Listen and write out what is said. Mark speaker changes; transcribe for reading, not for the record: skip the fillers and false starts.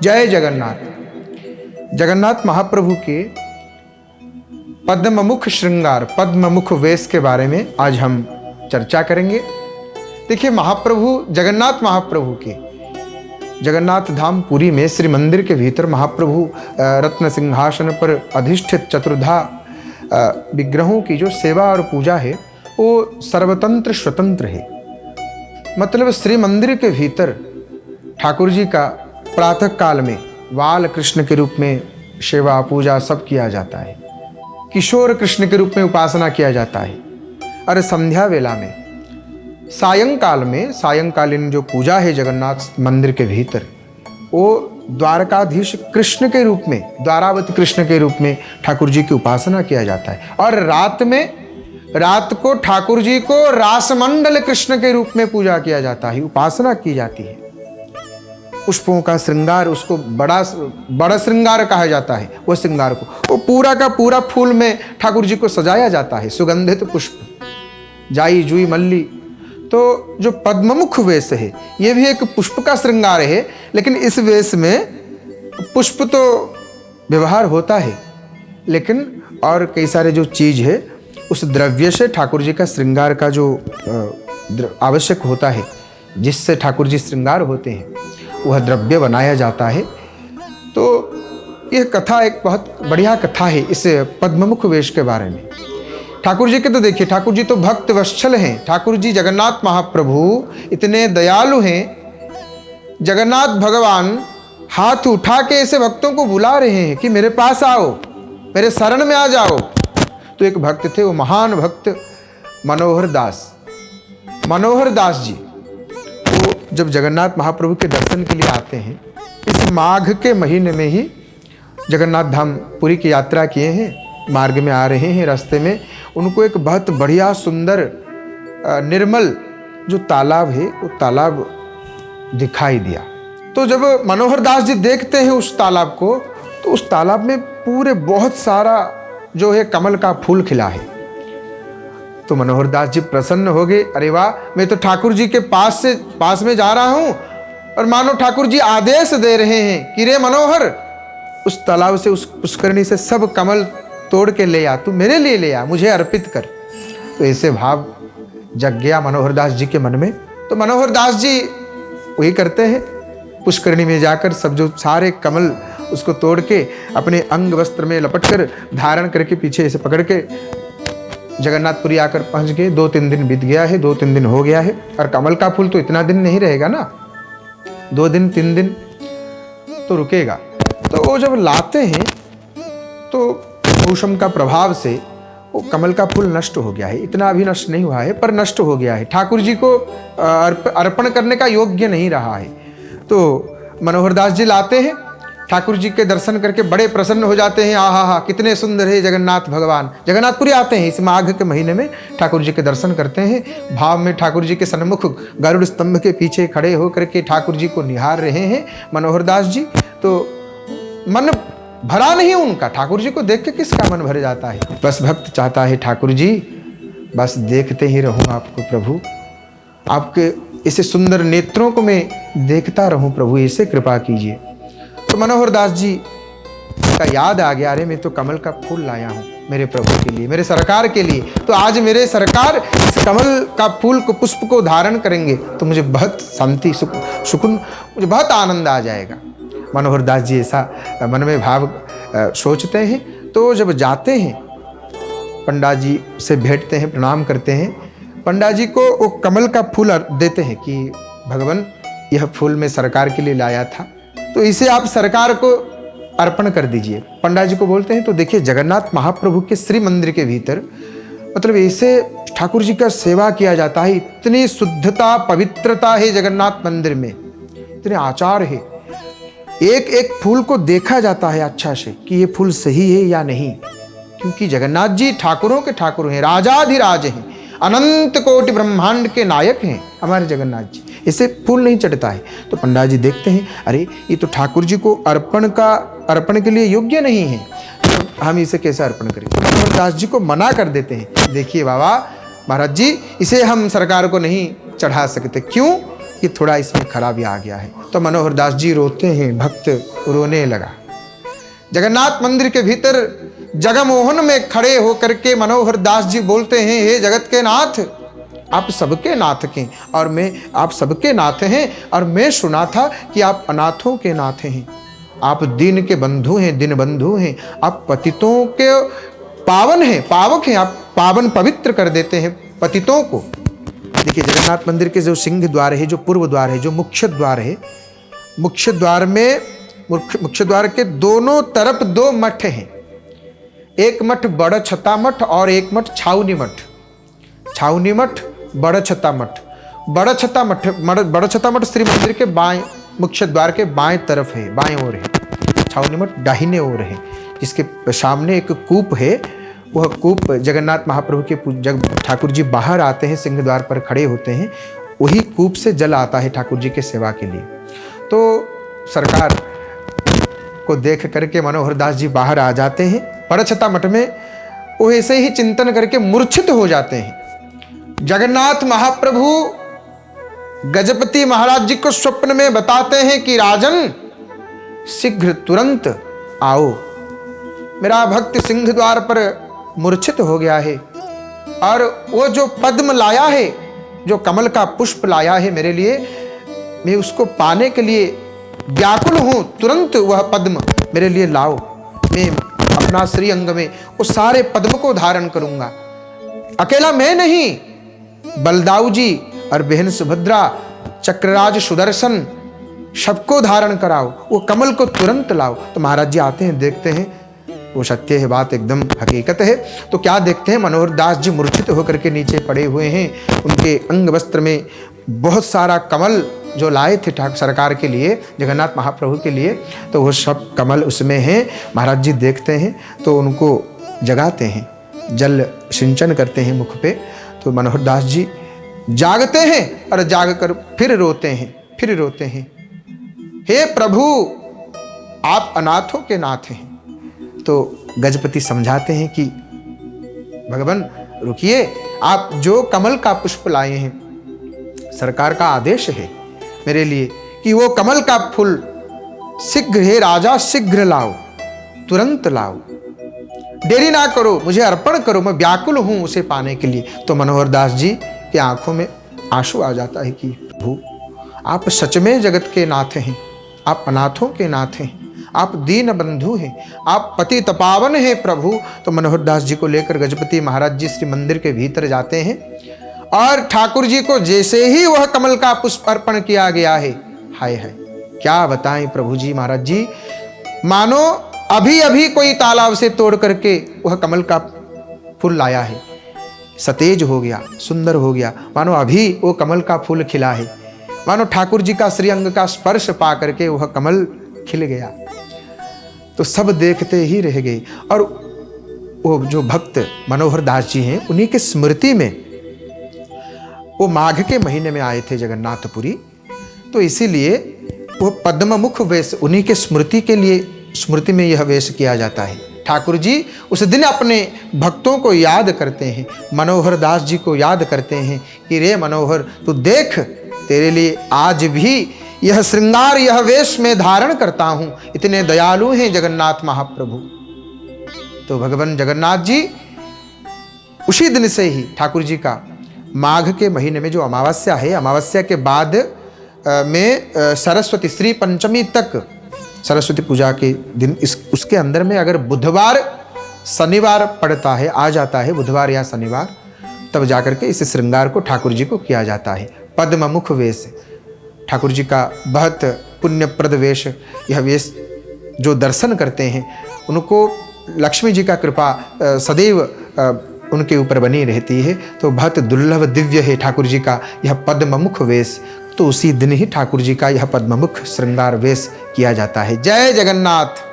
Speaker 1: जय जगन्नाथ। जगन्नाथ महाप्रभु के पद्ममुख श्रृंगार, पद्ममुख वेश के बारे में आज हम चर्चा करेंगे। देखिए, महाप्रभु जगन्नाथ महाप्रभु के जगन्नाथ धाम पुरी में श्री मंदिर के भीतर महाप्रभु रत्न सिंहासन पर अधिष्ठित चतुर्धा विग्रहों की जो सेवा और पूजा है वो सर्वतंत्र स्वतंत्र है। मतलब श्री मंदिर के भीतर ठाकुर जी का प्रातः काल में बाल कृष्ण के रूप में सेवा पूजा सब किया जाता है, किशोर कृष्ण के रूप में उपासना किया जाता है। और संध्या वेला में सायंकाल में सायंकालीन जो पूजा है जगन्नाथ मंदिर के भीतर, वो द्वारकाधीश कृष्ण के रूप में, द्वारावती कृष्ण के रूप में ठाकुर जी की उपासना किया जाता है। और रात को ठाकुर जी को रासमंडल कृष्ण के रूप में पूजा किया जाता है, उपासना की जाती है। पुष्पों का श्रृंगार, उसको बड़ा श्रृंगार कहा जाता है। वो श्रृंगार को वो पूरा का पूरा फूल में ठाकुर जी को सजाया जाता है। सुगंधित पुष्प, जाई जुई मल्ली। तो जो पद्ममुख वेश है ये भी एक पुष्प का श्रृंगार है, लेकिन इस वेश में पुष्प तो व्यवहार होता है, लेकिन और कई सारे जो चीज़ है उस द्रव्य से ठाकुर जी का श्रृंगार का जो आवश्यक होता है, जिससे ठाकुर जी श्रृंगार होते हैं, वह द्रव्य बनाया जाता है। तो यह कथा एक बहुत बढ़िया कथा है इस पद्ममुख वेश के बारे में। ठाकुर जी के तो देखिए, ठाकुर जी तो भक्त वत्सल हैं। ठाकुर जी जगन्नाथ महाप्रभु इतने दयालु हैं। जगन्नाथ भगवान हाथ उठा के ऐसे भक्तों को बुला रहे हैं कि मेरे पास आओ, मेरे शरण में आ जाओ। तो एक भक्त थे, वो महान भक्त मनोहर दास जी। वो जब जगन्नाथ महाप्रभु के दर्शन के लिए आते हैं, इस माघ के महीने में ही जगन्नाथ धाम पुरी की यात्रा किए हैं, मार्ग में आ रहे हैं, रास्ते में उनको एक बहुत बढ़िया सुंदर निर्मल जो तालाब है वो तालाब दिखाई दिया। तो जब मनोहर दास जी देखते हैं उस तालाब को, तो उस तालाब में पूरे बहुत सारा जो है कमल का फूल खिला है। तो मनोहर दास जी प्रसन्न हो गए। अरे वाह, मैं तो ठाकुर जी के पास में जा रहा हूँ और मानो ठाकुर जी आदेश दे रहे हैं कि रे मनोहर, उस तालाब से, उस पुष्करणी से सब कमल तोड़ के ले आ, तू मेरे लिए ले आ, मुझे अर्पित कर। तो ऐसे भाव जग गया मनोहर दास जी के मन में। तो मनोहर दास जी वही करते हैं, पुष्करणी में जाकर सब जो सारे कमल उसको तोड़ के अपने अंग वस्त्र में लपटकर धारण करके पीछे ऐसे पकड़ के जगन्नाथपुरी आकर पहुंच गए। 2-3 दिन बीत गया है, 2-3 दिन हो गया है। और कमल का फूल तो इतना दिन नहीं रहेगा ना, 2 दिन 3 दिन तो रुकेगा। तो वो जब लाते हैं तो मौसम का प्रभाव से वो कमल का फूल नष्ट हो गया है। इतना अभी नष्ट नहीं हुआ है, पर नष्ट हो गया है, ठाकुर जी को अर्पण करने का योग्य नहीं रहा है। तो मनोहर दास जी लाते हैं, ठाकुर जी के दर्शन करके बड़े प्रसन्न हो जाते हैं। आहा, कितने सुंदर है जगन्नाथ भगवान। जगन्नाथपुरी आते हैं इस माघ के महीने में, ठाकुर जी के दर्शन करते हैं। भाव में ठाकुर जी के सन्मुख गरुड़ स्तंभ के पीछे खड़े होकर के ठाकुर जी को निहार रहे हैं मनोहर दास जी। तो मन भरा नहीं उनका, ठाकुर जी को देख के किसका मन भर जाता है। बस भक्त चाहता है ठाकुर जी बस देखते ही रहूं आपको प्रभु, आपके ऐसे सुंदर नेत्रों को मैं देखता रहूं प्रभु, ऐसे कृपा कीजिए। तो मनोहर दास जी का याद आ गया, अरे मैं तो कमल का फूल लाया हूँ मेरे प्रभु के लिए, मेरे सरकार के लिए। तो आज मेरे सरकार इस कमल का फूल को, पुष्प को धारण करेंगे तो मुझे बहुत शांति सुकून, मुझे बहुत आनंद आ जाएगा। मनोहर दास जी ऐसा मन में भाव सोचते हैं। तो जब जाते हैं पंडा जी से भेंटते हैं, प्रणाम करते हैं। पंडा जी को वो कमल का फूल देते हैं कि भगवान यह फूल मैं सरकार के लिए लाया था, तो इसे आप सरकार को अर्पण कर दीजिए। पंडा जी को बोलते हैं। तो देखिए, जगन्नाथ महाप्रभु के श्री मंदिर के भीतर मतलब ऐसे ठाकुर जी का सेवा किया जाता है। इतनी शुद्धता पवित्रता है जगन्नाथ मंदिर में, इतने आचार है। एक एक फूल को देखा जाता है अच्छा से कि ये फूल सही है या नहीं, क्योंकि जगन्नाथ जी ठाकुरों के ठाकुर हैं, राजाधिराज हैं, अनंत कोटि ब्रह्मांड के नायक हैं हमारे जगन्नाथ जी। इसे फूल नहीं चढ़ता है। तो पंडित जी देखते हैं, अरे ये तो ठाकुर जी को अर्पण के लिए योग्य नहीं है, तो हम इसे कैसे अर्पण करें। मनोहर दास जी को मना कर देते हैं, देखिए बाबा महाराज जी, इसे हम सरकार को नहीं चढ़ा सकते। क्यों? कि थोड़ा इसमें खराबी आ गया है। तो मनोहर दास जी रोते हैं, भक्त रोने लगा। जगन्नाथ मंदिर के भीतर जगमोहन में खड़े होकर के मनोहर दास जी बोलते हैं, हे जगत के नाथ, आप सबके नाथ के और मैं आप सबके नाथ हैं, और मैं सुना था कि आप अनाथों के नाथ हैं, आप दीन के बंधु हैं, दिन बंधु हैं, आप पतितों के पावन हैं, पावक हैं, आप पावन पवित्र कर देते हैं पतितों को। देखिए जगन्नाथ मंदिर के जो सिंह द्वार है, जो पूर्व द्वार है, जो मुख्य द्वार है, मुख्य द्वार में मुख्य द्वार के दोनों तरफ दो मठ हैं। एक मठ बड़ छता मठ और एक मठ छावनी मठ। छावनी मठ, बड़ छता मठ। बड़ छता मठ श्री मंदिर के बाएं, मुख्य द्वार के बाएं तरफ है, बाएं ओर है। छावनी मठ दाहिने ओर है, जिसके सामने एक कूप है। वह कूप जगन्नाथ महाप्रभु के जब ठाकुर जी बाहर आते हैं, सिंह द्वार पर खड़े होते हैं, वही कूप से जल आता है ठाकुर जी के सेवा के लिए। तो सरकार को देख करके मनोहर दास जी बाहर आ जाते हैं। बड़छता मठ में वो ऐसे ही चिंतन करके मूर्छित हो जाते हैं। जगन्नाथ महाप्रभु गजपति महाराज जी को स्वप्न में बताते हैं कि राजन शीघ्र तुरंत आओ, मेरा भक्त सिंह द्वार पर मूर्छित हो गया है, और वो जो पद्म लाया है, जो कमल का पुष्प लाया है मेरे लिए, मैं उसको पाने के लिए व्याकुल हूं, तुरंत वह पद्म मेरे लिए लाओ। मैं अपना श्री अंग में उस सारे पद्म को धारण करूंगा। अकेला मैं नहीं, बलदाऊ जी और बहन सुभद्रा, चक्रराज सुदर्शन, सबको धारण कराओ, वो कमल को तुरंत लाओ। तो महाराज जी आते हैं, देखते हैं, वो सत्य है, बात एकदम हकीकत है। तो क्या देखते हैं, मनोहर दास जी मूर्छित होकर के नीचे पड़े हुए हैं। उनके अंग वस्त्र में बहुत सारा कमल जो लाए थे ठाकुर सरकार के लिए, जगन्नाथ महाप्रभु के लिए, तो वो सब कमल उसमें हैं। महाराज जी देखते हैं तो उनको जगाते हैं, जल सिंचन करते हैं मुख पे। तो मनोहर दास जी जागते हैं और जागकर फिर रोते हैं, हे प्रभु आप अनाथों के नाथ हैं। तो गजपति समझाते हैं कि भगवान रुकिए, आप जो कमल का पुष्प लाए हैं, सरकार का आदेश है मेरे लिए कि वो कमल का फूल शीघ्र, हे राजा शीघ्र लाओ, तुरंत लाओ, देरी ना करो, मुझे अर्पण करो, मैं व्याकुल हूं उसे पाने के लिए। तो मनोहर दास जी की आंखों में आंसू आ जाता है कि प्रभु आप सच में जगत के नाथ हैं, आप अनाथों के नाथ हैं, आप दीन बंधु हैं, आप पति तपावन हैं प्रभु। तो मनोहर दास जी को लेकर गजपति महाराज जी श्री मंदिर के भीतर जाते हैं, और ठाकुर जी को जैसे ही वह कमल का पुष्प अर्पण किया गया है, हाय हाय क्या बताएं प्रभु जी महाराज जी, मानो अभी अभी कोई तालाब से तोड़ करके वह कमल का फूल लाया है, सतेज हो गया, सुंदर हो गया, मानो अभी वो कमल का फूल खिला है, मानो ठाकुर जी का श्रीअंग का स्पर्श पा करके वह कमल खिल गया। तो सब देखते ही रह गए। और वो जो भक्त मनोहर दास जी हैं, उन्हीं के स्मृति में वो माघ के महीने में आए थे जगन्नाथपुरी, तो इसीलिए वो पद्ममुख वेश उन्हीं के स्मृति के लिए, स्मृति में यह वेश किया जाता है। ठाकुर जी उस दिन अपने भक्तों को याद करते हैं, मनोहर दास जी को याद करते हैं कि रे मनोहर तू देख, तेरे लिए आज भी यह श्रृंगार, यह वेश में धारण करता हूं, इतने दयालु हैं जगन्नाथ महाप्रभु। तो भगवान जगन्नाथ जी उसी दिन से ही ठाकुर जी का माघ के महीने में जो अमावस्या है, अमावस्या के बाद में सरस्वती श्री पंचमी तक, सरस्वती पूजा के दिन, उसके अंदर में अगर बुधवार शनिवार पड़ता है, आ जाता है बुधवार या शनिवार, तब जाकर के इस श्रृंगार को ठाकुर जी को किया जाता है। पद्ममुख वेश ठाकुर जी का बहुत पुण्यप्रद वेश। यह वेश जो दर्शन करते हैं उनको लक्ष्मी जी का कृपा सदैव उनके ऊपर बनी रहती है। तो बहुत दुर्लभ दिव्य है ठाकुर जी का यह पद्ममुख वेश। तो उसी दिन ही ठाकुर जी का यह पद्ममुख श्रृंगार वेश किया जाता है। जय जगन्नाथ।